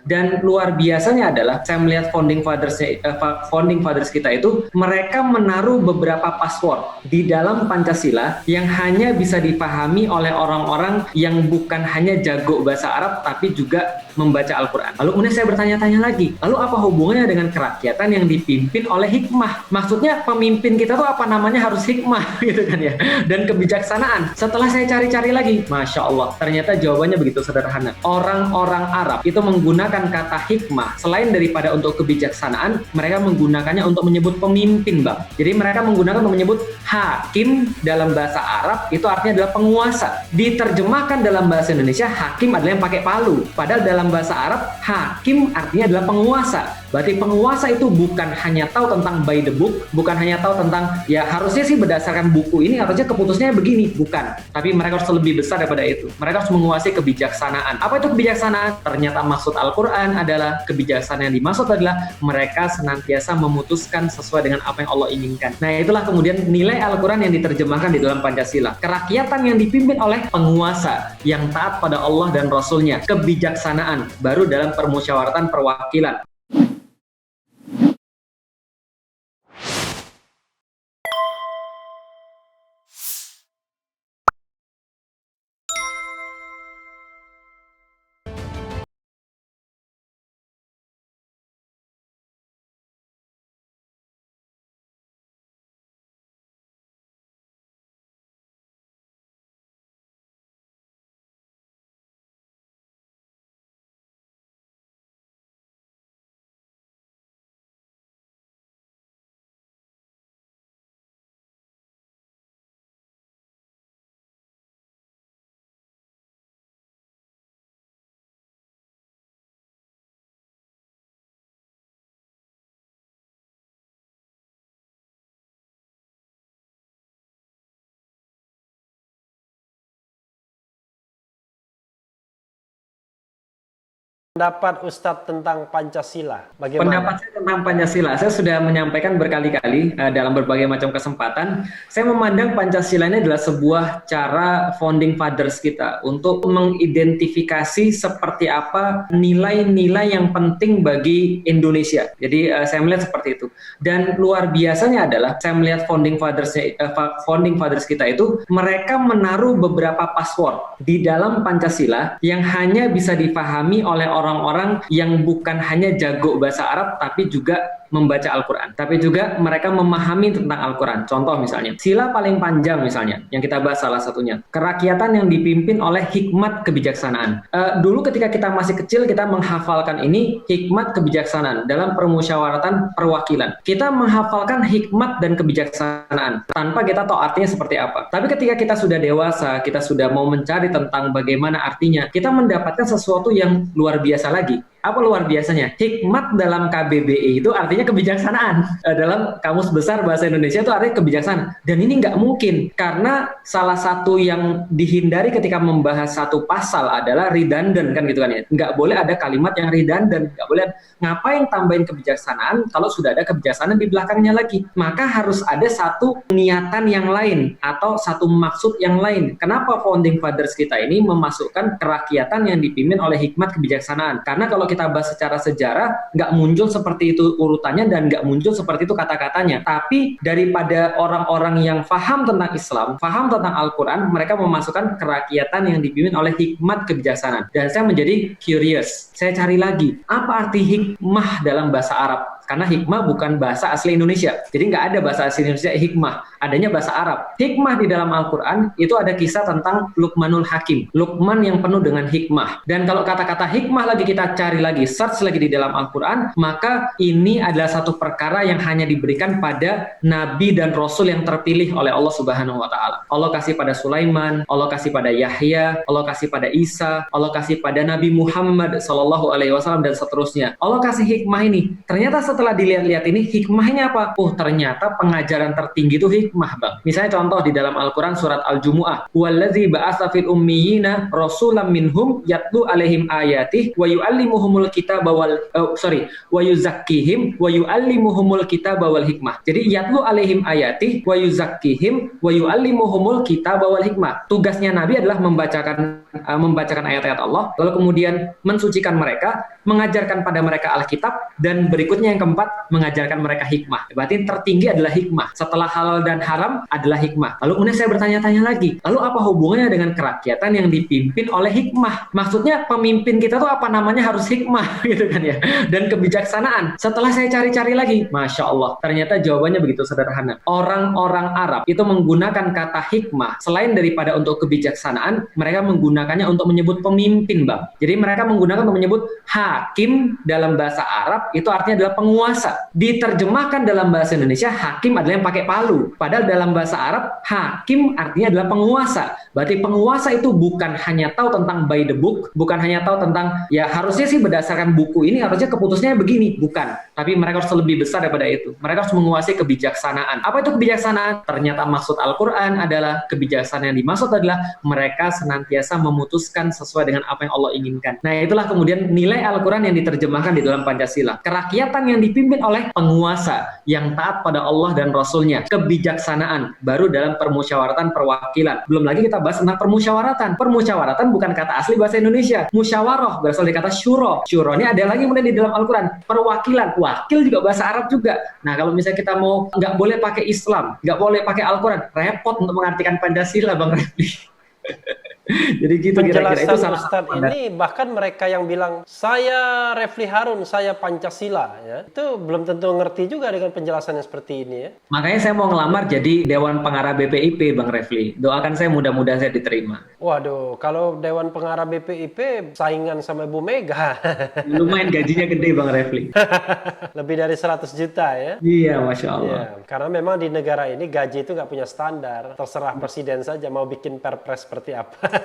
Dan luar biasanya adalah saya melihat founding fathers kita itu mereka menaruh beberapa password di dalam Pancasila yang hanya bisa dipahami oleh orang-orang yang bukan hanya jago bahasa Arab tapi juga membaca Al-Quran. Lalu kemudian saya bertanya-tanya lagi, lalu apa hubungannya dengan kerakyatan yang dipimpin oleh hikmah? Maksudnya pemimpin kita tuh apa namanya harus hikmah gitu kan ya, dan kebijaksanaan. Setelah saya cari-cari lagi, Masya Allah, ternyata jawabannya begitu sederhana. Orang-orang Arab itu menggunakan kata hikmah selain daripada untuk kebijaksanaan, mereka menggunakannya untuk menyebut pemimpin, Bang. Jadi mereka menggunakan untuk menyebut hakim dalam bahasa Arab itu artinya adalah penguasa. Diterjemahkan dalam bahasa Indonesia, hakim adalah yang pakai palu. Padahal dalam bahasa Arab, hakim artinya adalah penguasa. Berarti penguasa itu bukan hanya tahu tentang by the book, bukan hanya tahu tentang, ya harusnya sih berdasarkan buku ini, harusnya keputusannya begini. Bukan. Tapi mereka harus lebih besar daripada itu. Mereka harus menguasai kebijaksanaan. Apa itu kebijaksanaan? Ternyata maksud Al-Quran adalah kebijaksanaan yang dimaksud adalah mereka senantiasa memutuskan sesuai dengan apa yang Allah inginkan. Nah, itulah kemudian nilai Al-Quran yang diterjemahkan di dalam Pancasila. Kerakyatan yang dipimpin oleh penguasa yang taat pada Allah dan Rasulnya. Kebijaksanaan baru dalam permusyawaratan perwakilan. Pendapat Ustadz tentang Pancasila, bagaimana? Pendapat saya tentang Pancasila, saya sudah menyampaikan berkali-kali dalam berbagai macam kesempatan. Saya memandang Pancasila ini adalah sebuah cara founding fathers kita untuk mengidentifikasi seperti apa nilai-nilai yang penting bagi Indonesia. Jadi saya melihat seperti itu. Dan luar biasanya adalah saya melihat founding fathers kita itu mereka menaruh beberapa password di dalam Pancasila yang hanya bisa dipahami oleh orang-orang yang bukan hanya jago bahasa Arab tapi juga membaca Al-Quran, tapi juga mereka memahami tentang Al-Quran. Contoh misalnya, sila paling panjang misalnya, yang kita bahas salah satunya, kerakyatan yang dipimpin oleh hikmat kebijaksanaan. Dulu ketika kita masih kecil, kita menghafalkan ini, hikmat kebijaksanaan, dalam permusyawaratan perwakilan. Kita menghafalkan hikmat dan kebijaksanaan, tanpa kita tahu artinya seperti apa. Tapi ketika kita sudah dewasa, kita sudah mau mencari tentang bagaimana artinya, kita mendapatkan sesuatu yang luar biasa lagi. Apa luar biasanya? Hikmat dalam KBBI itu artinya kebijaksanaan. Dalam Kamus Besar Bahasa Indonesia itu artinya kebijaksanaan. Dan ini nggak mungkin, karena salah satu yang dihindari ketika membahas satu pasal adalah redundant, kan gitu kan ya. Nggak boleh ada kalimat yang redundant. Nggak boleh, ngapain tambahin kebijaksanaan kalau sudah ada kebijaksanaan di belakangnya lagi. Maka harus ada satu niatan yang lain atau satu maksud yang lain. Kenapa founding fathers kita ini memasukkan kerakyatan yang dipimpin oleh hikmat kebijaksanaan? Karena kalau kita bahas secara sejarah, nggak muncul seperti itu urutannya dan nggak muncul seperti itu kata-katanya. Tapi daripada orang-orang yang paham tentang Islam, paham tentang Al-Quran, mereka memasukkan kerakyatan yang dipimpin oleh hikmat kebijaksanaan. Dan saya menjadi curious. Saya cari lagi, apa arti hikmah dalam bahasa Arab? Karena hikmah bukan bahasa asli Indonesia. Jadi nggak ada bahasa asli Indonesia hikmah. Adanya bahasa Arab. Hikmah di dalam Al-Quran itu ada kisah tentang Luqmanul Hakim. Luqman yang penuh dengan hikmah. Dan kalau kata-kata hikmah lagi kita cari lagi, search lagi di dalam Al-Quran, maka ini adalah satu perkara yang hanya diberikan pada Nabi dan Rasul yang terpilih oleh Allah Subhanahu wa Ta'ala. Allah kasih pada Sulaiman, Allah kasih pada Yahya, Allah kasih pada Isa, Allah kasih pada Nabi Muhammad SAW dan seterusnya. Allah kasih hikmah ini. Ternyata setelah dilihat-lihat ini hikmahnya apa? Oh, ternyata pengajaran tertinggi itu hikmah, Bang. Misalnya contoh di dalam Al-Qur'an surat Al-Jumu'ah, "Wallazi ba'atsa fil ummiyina rasulam minhum yatlu 'alaihim ayatihi wa yu'allimuhumul kitaba wa yuzakkihim wa yu'allimuhumul kitaba wal hikmah." Jadi yatlu 'alaihim ayatihi wa yuzakkihim wa yu'allimuhumul kitaba wal hikmah. Tugasnya Nabi adalah membacakan ayat-ayat Allah, lalu kemudian mensucikan mereka, mengajarkan pada mereka Alkitab, dan berikutnya yang keempat, mengajarkan mereka hikmah. Berarti tertinggi adalah hikmah. Setelah halal dan haram adalah hikmah. Lalu kemudian saya bertanya-tanya lagi, lalu apa hubungannya dengan kerakyatan yang dipimpin oleh hikmah? Maksudnya pemimpin kita tuh apa namanya harus hikmah gitu kan ya, dan kebijaksanaan. Setelah saya cari-cari lagi, Masya Allah, ternyata jawabannya begitu sederhana. Orang-orang Arab itu menggunakan kata hikmah selain daripada untuk kebijaksanaan, mereka menggunakannya untuk menyebut pemimpin, Bang. Jadi mereka menggunakan untuk menyebut hakim dalam bahasa Arab, itu artinya adalah penguasa. Diterjemahkan dalam bahasa Indonesia, hakim adalah yang pakai palu. Padahal dalam bahasa Arab, hakim artinya adalah penguasa. Berarti penguasa itu bukan hanya tahu tentang by the book, bukan hanya tahu tentang, ya harusnya sih berdasarkan buku ini, harusnya keputusannya begini. Bukan. Tapi mereka harus lebih besar daripada itu. Mereka harus menguasai kebijaksanaan. Apa itu kebijaksanaan? Ternyata maksud Al-Quran adalah kebijaksanaan yang dimaksud adalah mereka senantiasa memutuskan sesuai dengan apa yang Allah inginkan. Nah, itulah kemudian nilai Al-Quran yang diterjemahkan di dalam Pancasila. Kerakyatan yang dipimpin oleh penguasa yang taat pada Allah dan Rasulnya. Kebijaksanaan baru dalam permusyawaratan perwakilan. Belum lagi kita bahas tentang permusyawaratan. Permusyawaratan bukan kata asli bahasa Indonesia. Musyawarah berasal dari kata syuro. Syuro ini ada lagi kemudian di dalam Al-Quran. Perwakilan. Wakil juga bahasa Arab juga. Nah, kalau misalnya kita mau nggak boleh pakai Islam, nggak boleh pakai Al-Quran, repot untuk mengartikan Pancasila, Bang Refli. Jadi gitu kira-kira itu penjelasan Ustadz ini, bahkan mereka yang bilang saya Refli Harun, saya Pancasila, ya, itu belum tentu ngerti juga dengan penjelasan yang seperti ini ya. Makanya saya mau ngelamar jadi Dewan Pengarah BPIP, Bang Refli. Doakan saya, mudah-mudahan saya diterima. Waduh, kalau Dewan Pengarah BPIP saingan sama Bu Mega. Lumayan gajinya gede, Bang Refli. Lebih dari 100 juta ya. Iya, Masya Allah. Ya, karena memang di negara ini gaji itu nggak punya standar. Terserah presiden saja mau bikin perpres seperti apa.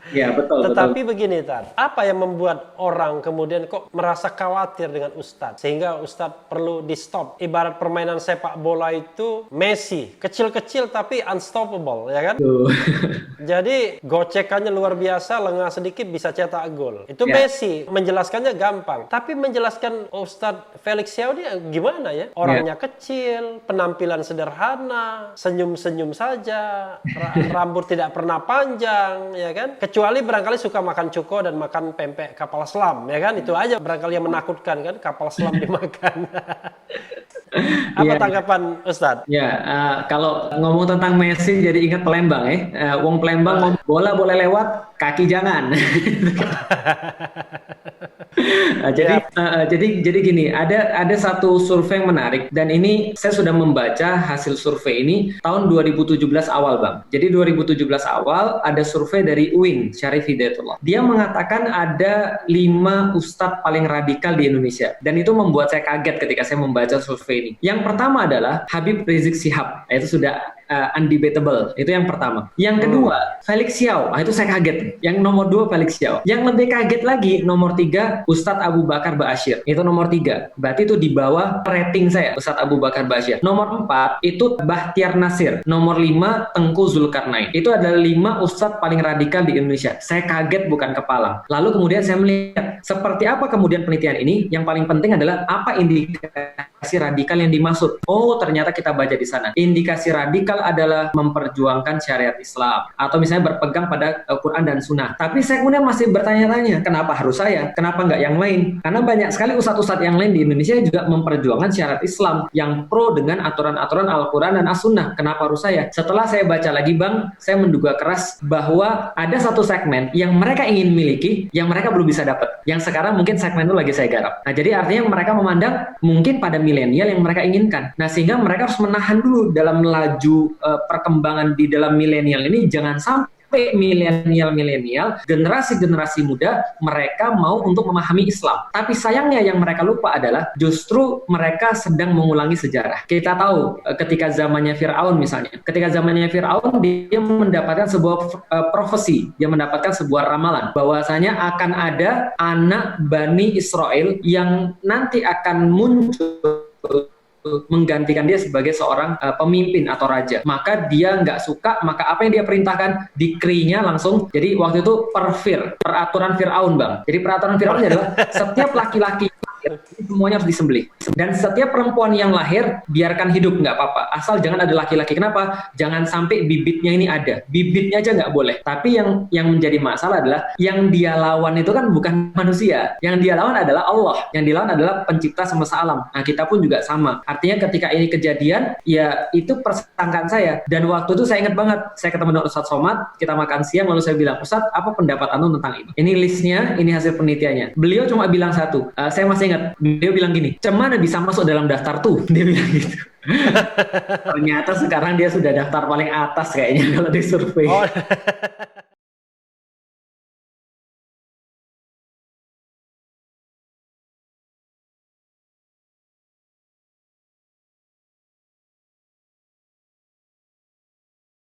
Ya, betul. Tetapi begini, Tad, apa yang membuat orang kemudian kok merasa khawatir dengan Ustadz sehingga Ustadz perlu di stop? Ibarat permainan sepak bola itu Messi, kecil-kecil tapi unstoppable, ya kan? Jadi gocekannya luar biasa, lengah sedikit bisa cetak gol. Itu Messi, menjelaskannya gampang. Tapi menjelaskan Ustadz Felix Xiao dia gimana ya? Orangnya kecil, penampilan sederhana, senyum-senyum saja, rambut tidak pernah panjang, ya kan? Kecuali barangkali suka makan cuko dan makan pempek kapal selam, ya kan? Itu aja barangkali yang menakutkan kan, kapal selam dimakan. Apa tanggapan Ustadz? Ya, kalau ngomong tentang Messi jadi ingat Palembang ya. Wong Palembang bola boleh lewat, kaki jangan. Jadi gini, ada satu survei yang menarik dan ini saya sudah membaca hasil survei ini tahun 2017 awal, Bang. Jadi 2017 awal ada survei dari UIN, Syarif Hidayatullah. Dia mengatakan ada 5 ustadz paling radikal di Indonesia dan itu membuat saya kaget ketika saya membaca survei ini. Yang pertama adalah Habib Rizik Syihab, itu sudah undebatable, itu yang pertama. Yang kedua, Felix Xiao, itu saya kaget. Yang nomor 2 Felix Xiao. Yang lebih kaget lagi, nomor 3 Ustadz Abu Bakar Ba'asyir, itu nomor 3. Berarti itu di bawah rating saya, Ustadz Abu Bakar Ba'asyir. Nomor 4 itu Bahtiar Nasir. Nomor 5 Tengku Zulkarnain. Itu adalah 5 ustadz paling radikal di Indonesia. Saya kaget bukan kepala. Lalu kemudian saya melihat seperti apa kemudian penelitian ini. Yang paling penting adalah apa indikasi radikal yang dimaksud. Oh, ternyata kita baca di sana. Indikasi radikal adalah memperjuangkan syariat Islam atau misalnya berpegang pada Quran dan Sunnah. Tapi saya kemudian masih bertanya-tanya, kenapa harus saya? Kenapa nggak yang lain? Karena banyak sekali ustadz-ustadz yang lain di Indonesia juga memperjuangkan syariat Islam yang pro dengan aturan-aturan Al-Quran dan As-Sunnah. Kenapa harus saya? Setelah saya baca lagi, Bang, saya menduga keras bahwa ada satu segmen yang mereka ingin miliki, yang mereka belum bisa dapat. Yang sekarang mungkin segmen itu lagi saya garap. Nah, jadi artinya mereka memandang mungkin pada milenial yang mereka inginkan. Nah, sehingga mereka harus menahan dulu dalam laju perkembangan di dalam milenial ini, jangan sampai milenial, generasi-generasi muda, mereka mau untuk memahami Islam. Tapi sayangnya yang mereka lupa adalah justru mereka sedang mengulangi sejarah. Kita tahu ketika zamannya Fir'aun misalnya, ketika zamannya Fir'aun dia mendapatkan sebuah profesi, dia mendapatkan sebuah ramalan bahwasanya akan ada anak Bani Israel yang nanti akan muncul menggantikan dia sebagai seorang pemimpin atau raja. Maka dia nggak suka, maka apa yang dia perintahkan, decree-nya langsung. Jadi waktu itu peraturan Fir'aun, Bang. Jadi peraturan Fir'aun adalah setiap laki-laki semuanya harus disembelih. Dan setiap perempuan yang lahir, biarkan hidup, nggak apa-apa. Asal jangan ada laki-laki. Kenapa? Jangan sampai bibitnya ini ada. Bibitnya aja nggak boleh. Tapi yang menjadi masalah adalah, yang dia lawan itu kan bukan manusia. Yang dia lawan adalah Allah. Yang dilawan adalah pencipta semesta alam. Nah, kita pun juga sama. Artinya ketika ini kejadian, ya itu persangkaan saya. Dan waktu itu saya ingat banget, saya ketemu dengan Ustadz Somad, kita makan siang, lalu saya bilang, Ustadz, apa pendapat Anda tentang ini? Ini listnya, ini hasil penelitiannya. Beliau cuma bilang satu, saya masih ingat, dia bilang gini, cemana bisa masuk dalam daftar tuh? Dia bilang gitu. Ternyata sekarang dia sudah daftar paling atas kayaknya kalau disurvei.